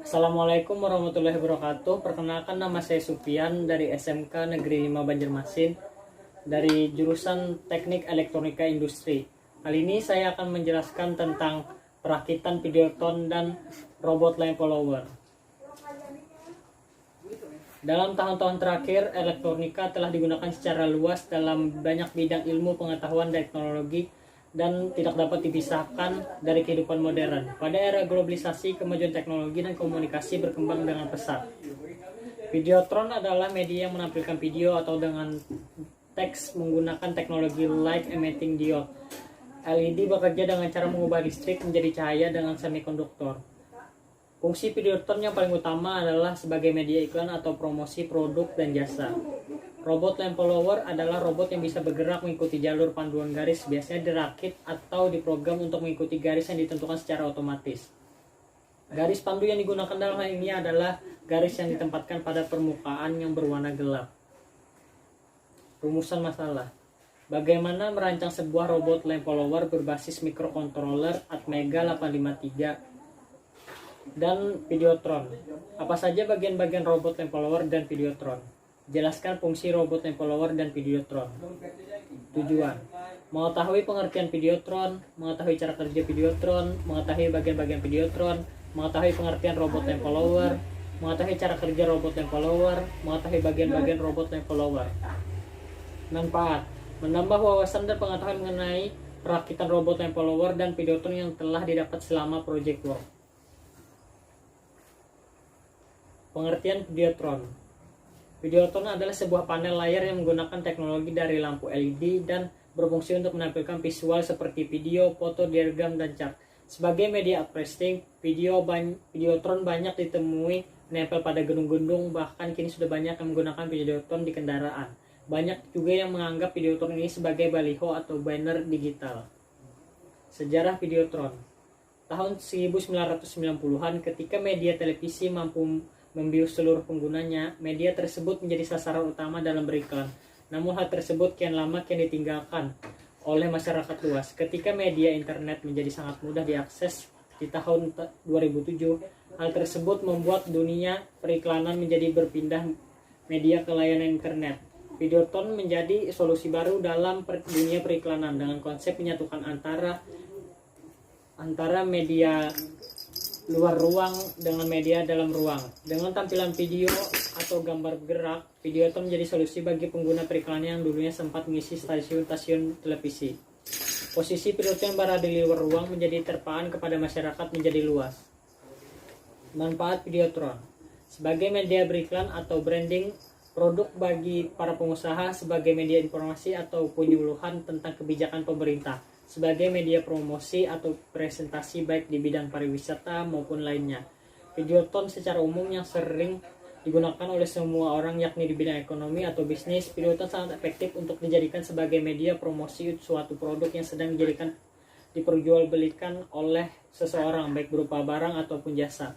Assalamualaikum warahmatullahi wabarakatuh. Perkenalkan, nama saya Supian dari SMK Negeri 5 Banjarmasin dari jurusan Teknik Elektronika Industri. Kali ini saya akan menjelaskan tentang perakitan Videoton dan robot lamp follower. Dalam tahun-tahun terakhir, elektronika telah digunakan secara luas dalam banyak bidang ilmu pengetahuan dan teknologi dan tidak dapat dipisahkan dari kehidupan modern. Pada era globalisasi, kemajuan teknologi dan komunikasi berkembang dengan pesat. Videotron adalah media yang menampilkan video atau dengan teks menggunakan teknologi light emitting diode. LED bekerja dengan cara mengubah listrik menjadi cahaya dengan semikonduktor. Fungsi Videotron yang paling utama adalah sebagai media iklan atau promosi produk dan jasa. Robot lamp follower adalah robot yang bisa bergerak mengikuti jalur panduan garis, biasanya dirakit atau diprogram untuk mengikuti garis yang ditentukan secara otomatis. Garis pandu yang digunakan dalam hal ini adalah garis yang ditempatkan pada permukaan yang berwarna gelap. Rumusan masalah. Bagaimana merancang sebuah robot lamp follower berbasis microcontroller Atmega 853 dan Videotron? Apa saja bagian-bagian robot lamp follower dan Videotron? Jelaskan fungsi robot lamp follower dan Videotron. Tujuan: mengetahui pengertian Videotron, mengetahui cara kerja Videotron, mengetahui bagian-bagian Videotron, mengetahui pengertian robot lamp follower, mengetahui cara kerja robot lamp follower, mengetahui bagian-bagian robot lamp follower. Manfaat: menambah wawasan dan pengetahuan mengenai perakitan robot lamp follower dan Videotron yang telah didapat selama project work. Pengertian Videotron. Videotron adalah sebuah panel layar yang menggunakan teknologi dari lampu LED dan berfungsi untuk menampilkan visual seperti video, foto, diagram, dan chart. Sebagai media uplifting, Videotron banyak ditemui menempel pada gedung-gedung, bahkan kini sudah banyak yang menggunakan Videotron di kendaraan. Banyak juga yang menganggap Videotron ini sebagai baliho atau banner digital. Sejarah Videotron. Tahun 1990-an, ketika media televisi mampu membius seluruh penggunanya, media tersebut menjadi sasaran utama dalam beriklan. Namun hal tersebut kian lama kian ditinggalkan oleh masyarakat luas. Ketika media internet menjadi sangat mudah diakses di tahun 2007, hal tersebut membuat dunia periklanan menjadi berpindah media ke layanan internet. Videotron menjadi solusi baru dalam dunia periklanan dengan konsep menyatukan antara media luar ruang dengan media dalam ruang. Dengan tampilan video atau gambar bergerak, Videotron menjadi solusi bagi pengguna periklanan yang dulunya sempat mengisi stasiun-stasiun televisi. Posisi Videotron yang berada di luar ruang menjadi terpaan kepada masyarakat menjadi luas. Manfaat Videotron sebagai media beriklan atau branding produk bagi para pengusaha, sebagai media informasi atau penyuluhan tentang kebijakan pemerintah, sebagai media promosi atau presentasi baik di bidang pariwisata maupun lainnya. Videotron secara umum yang sering digunakan oleh semua orang yakni di bidang ekonomi atau bisnis. Videotron sangat efektif untuk dijadikan sebagai media promosi suatu produk yang sedang diperjualbelikan oleh seseorang, baik berupa barang ataupun jasa.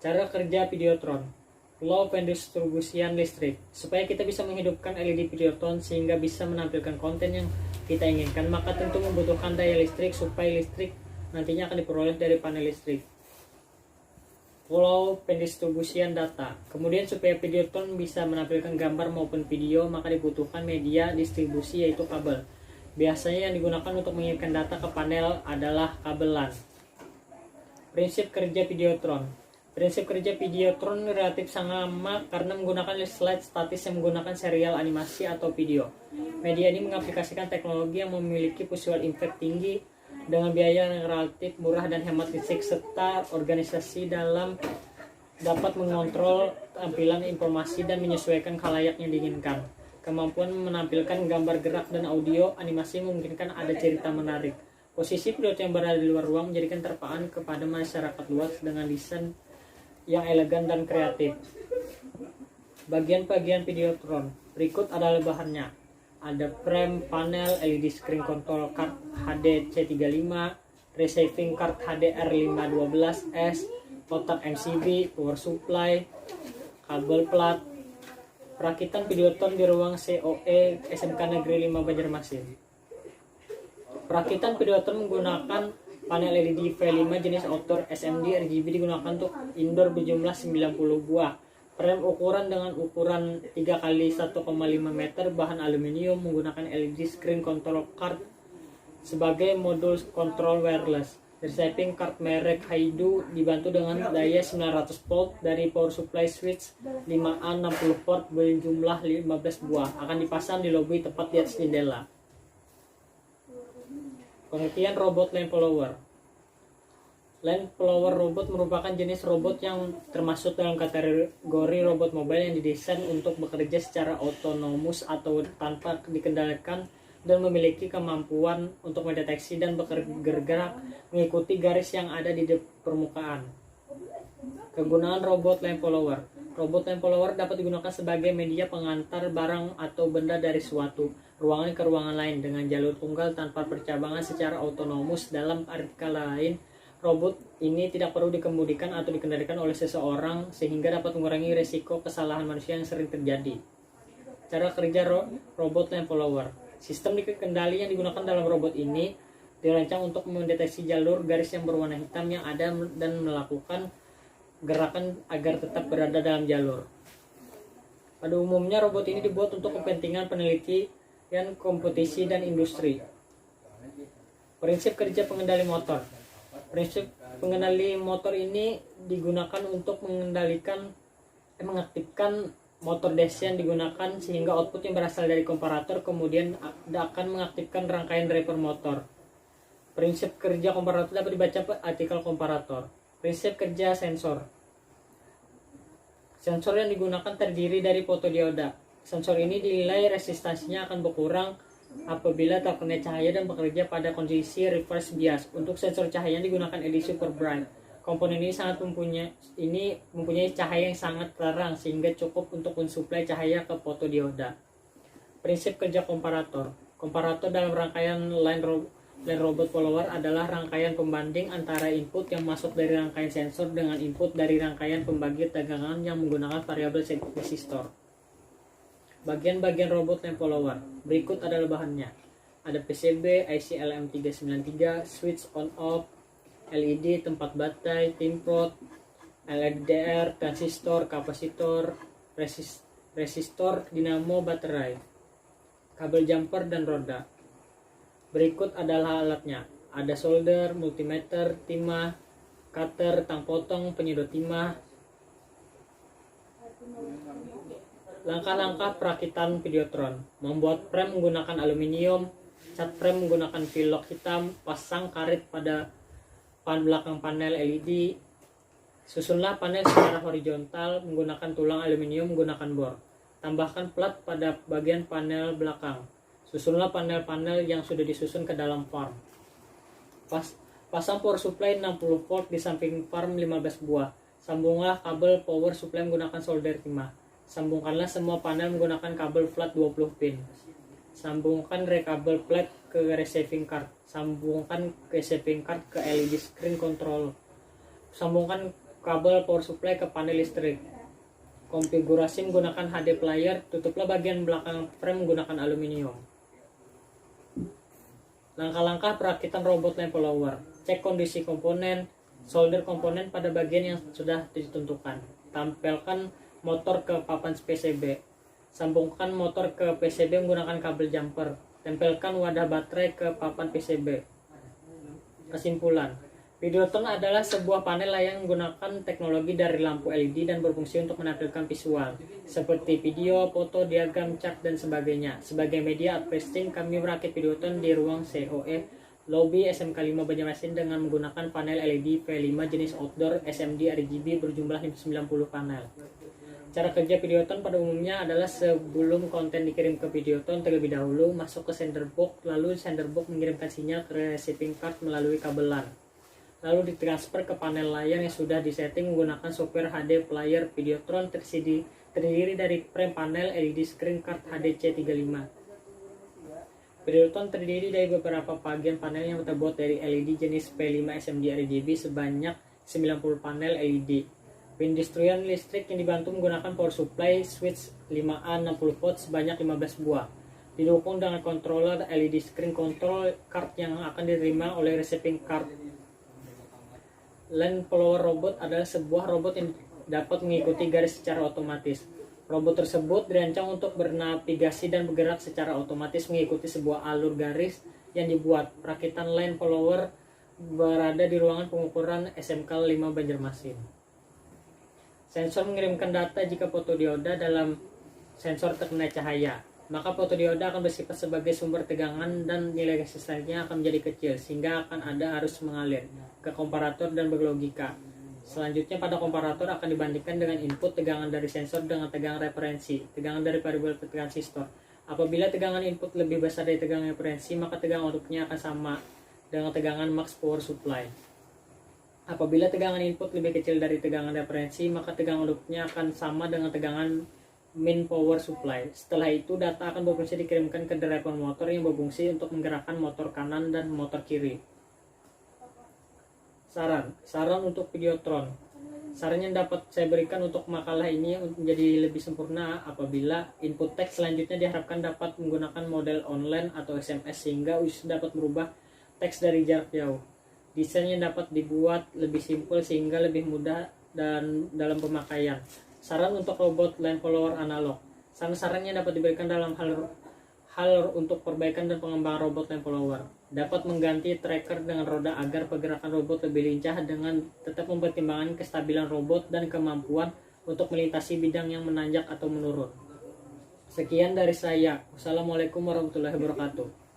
Cara kerja Videotron. Flow pendistribusian listrik. Supaya kita bisa menghidupkan LED Videotron sehingga bisa menampilkan konten yang kita inginkan, maka tentu membutuhkan daya listrik supaya listrik nantinya akan diperoleh dari panel listrik. Flow pendistribusian data. Kemudian supaya Videotron bisa menampilkan gambar maupun video, maka dibutuhkan media distribusi yaitu kabel. Biasanya yang digunakan untuk mengirimkan data ke panel adalah kabel LAN. Prinsip kerja Videotron. Prinsip kerja Videotron relatif sama karena menggunakan slide statis yang menggunakan serial animasi atau video. Media ini mengaplikasikan teknologi yang memiliki visual impact tinggi dengan biaya yang relatif murah dan hemat listrik, serta organisasi dapat mengontrol tampilan informasi dan menyesuaikan khalayak yang diinginkan. Kemampuan menampilkan gambar gerak dan audio animasi memungkinkan ada cerita menarik. Posisi Videotron yang berada di luar ruang menjadikan terpaan kepada masyarakat luas dengan desain yang elegan dan kreatif. Bagian-bagian Videotron berikut adalah bahannya. Ada frame, panel, LED screen control card HD C35, receiving card HDR512S, kotak MCB, power supply, kabel plat. Perakitan Videotron di ruang COE SMK Negeri 5 Banjarmasin. Perakitan Videotron menggunakan Panel LED V5 jenis outdoor SMD RGB digunakan untuk indoor berjumlah 90 buah. Frame ukuran dengan ukuran 3 x 1,5 meter, bahan aluminium, menggunakan LED screen control card sebagai modul kontrol wireless. Receiving card merek Haidu dibantu dengan daya 900 volt dari power supply switch 5A 60 port berjumlah 15 buah. Akan dipasang di lobi tepat di atas jendela. Pengertian robot lamp follower. Lamp follower robot merupakan jenis robot yang termasuk dalam kategori robot mobile yang didesain untuk bekerja secara otonomus atau tanpa dikendalikan dan memiliki kemampuan untuk mendeteksi dan bergerak mengikuti garis yang ada di permukaan. Kegunaan robot lamp follower. Robot lamp follower dapat digunakan sebagai media pengantar barang atau benda dari suatu ruangan ke ruangan lain dengan jalur tunggal tanpa percabangan secara otonomus. Dalam arti lain, robot ini tidak perlu dikemudikan atau dikendalikan oleh seseorang sehingga dapat mengurangi risiko kesalahan manusia yang sering terjadi. Cara kerja robot lamp follower. Sistem kendali yang digunakan dalam robot ini dirancang untuk mendeteksi jalur garis yang berwarna hitam yang ada dan melakukan gerakan agar tetap berada dalam jalur. Pada umumnya robot ini dibuat untuk kepentingan penelitian, kompetisi, dan industri. Prinsip kerja pengendali motor. Prinsip pengendali motor ini digunakan untuk mengaktifkan motor DC yang digunakan sehingga output yang berasal dari komparator kemudian akan mengaktifkan rangkaian driver motor. Prinsip kerja komparator dapat dibaca artikel komparator. Prinsip kerja sensor. Sensor yang digunakan terdiri dari fotodioda. Sensor ini dinilai resistansinya akan berkurang apabila terkena cahaya dan bekerja pada kondisi reverse bias. Untuk sensor cahaya yang digunakan LED Super Bright. Komponen ini mempunyai cahaya yang sangat terang sehingga cukup untuk mensuplai cahaya ke fotodioda. Prinsip kerja komparator. Komparator dalam rangkaian line robot follower adalah rangkaian pembanding antara input yang masuk dari rangkaian sensor dengan input dari rangkaian pembagi tegangan yang menggunakan variabel resistor. Bagian-bagian robot lamp follower. Berikut adalah bahannya. Ada PCB, IC LM393, switch on off, LED, tempat baterai, timprot, LDR, transistor, kapasitor, resistor, dinamo, baterai, kabel jumper, dan roda. Berikut adalah alatnya. Ada solder, multimeter, timah, cutter, tang potong, penyedot timah. Langkah-langkah perakitan videotron. Membuat frame menggunakan aluminium, cat frame menggunakan velg hitam, pasang karet pada belakang panel LED. Susunlah panel secara horizontal menggunakan tulang aluminium menggunakan bor. Tambahkan plat pada bagian panel belakang. Susunlah panel-panel yang sudah disusun ke dalam farm. Pasang power supply 60 volt di samping farm 15 buah. Sambunglah kabel power supply menggunakan solder timah. Sambungkanlah semua panel menggunakan kabel flat 20 pin. Sambungkan kabel flat ke receiving card. Sambungkan receiving card ke LED screen control. Sambungkan kabel power supply ke panel listrik. Konfigurasi menggunakan HD player. Tutuplah bagian belakang frame menggunakan aluminium. Langkah-langkah perakitan robot lamp follower. Cek kondisi komponen. Solder komponen pada bagian yang sudah ditentukan. Tampilkan motor ke papan PCB. Sambungkan motor ke PCB menggunakan kabel jumper. Tempelkan wadah baterai ke papan PCB. Kesimpulan, Videotron adalah sebuah panel layar yang menggunakan teknologi dari lampu LED dan berfungsi untuk menampilkan visual seperti video, foto, diagram, chart, dan sebagainya. Sebagai media advertising, kami merakit Videotron di ruang COE Lobby SMK 5 Banjarmasin dengan menggunakan panel LED V5 jenis outdoor SMD RGB berjumlah 90 panel. Cara kerja Videotron pada umumnya adalah sebelum konten dikirim ke Videotron terlebih dahulu masuk ke sender box, lalu sender box mengirimkan sinyal ke receiving card melalui kabel LAN. Lalu ditransfer ke panel layar yang sudah disetting menggunakan software HD player. Videotron terdiri dari frame panel, LED screen card HDC35. Videotron terdiri dari beberapa bagian panel yang terbuat dari LED jenis V5 SMD RGB sebanyak 90 panel LED. Pendistribusian listrik yang dibantu menggunakan power supply switch 5A 60 volt sebanyak 15 buah. Didukung dengan controller LED screen control card yang akan diterima oleh receiving card Land follower robot adalah sebuah robot yang dapat mengikuti garis secara otomatis. Robot tersebut dirancang untuk bernavigasi dan bergerak secara otomatis mengikuti sebuah alur garis yang dibuat. Perakitan land follower berada di ruangan pengukuran SMK 5 Banjarmasin. Sensor mengirimkan data jika fotodioda dalam sensor terkena cahaya. Maka fotodioda akan bersifat sebagai sumber tegangan dan nilai resistansinya akan menjadi kecil sehingga akan ada arus mengalir ke komparator dan berlogika. Selanjutnya pada komparator akan dibandingkan dengan input tegangan dari sensor dengan tegangan referensi, tegangan dari variabel transistor. Apabila tegangan input lebih besar dari tegangan referensi, maka tegangan outputnya akan sama dengan tegangan max power supply. Apabila tegangan input lebih kecil dari tegangan referensi, maka tegangan outputnya akan sama dengan tegangan min power supply. Setelah itu data akan berfungsi dikirimkan ke driver motor yang berfungsi untuk menggerakkan motor kanan dan motor kiri. Saran untuk Videotron. Saran yang dapat saya berikan untuk makalah ini menjadi lebih sempurna apabila input teks selanjutnya diharapkan dapat menggunakan model online atau SMS sehingga dapat merubah teks dari jarak jauh. Desainnya dapat dibuat lebih simpel sehingga lebih mudah dan dalam pemakaian. Saran untuk robot land follower analog. Saran-saran yang dapat diberikan dalam hal untuk perbaikan dan pengembangan robot land follower. Dapat mengganti tracker dengan roda agar pergerakan robot lebih lincah dengan tetap mempertimbangkan kestabilan robot dan kemampuan untuk melintasi bidang yang menanjak atau menurun. Sekian dari saya. Wassalamualaikum warahmatullahi wabarakatuh.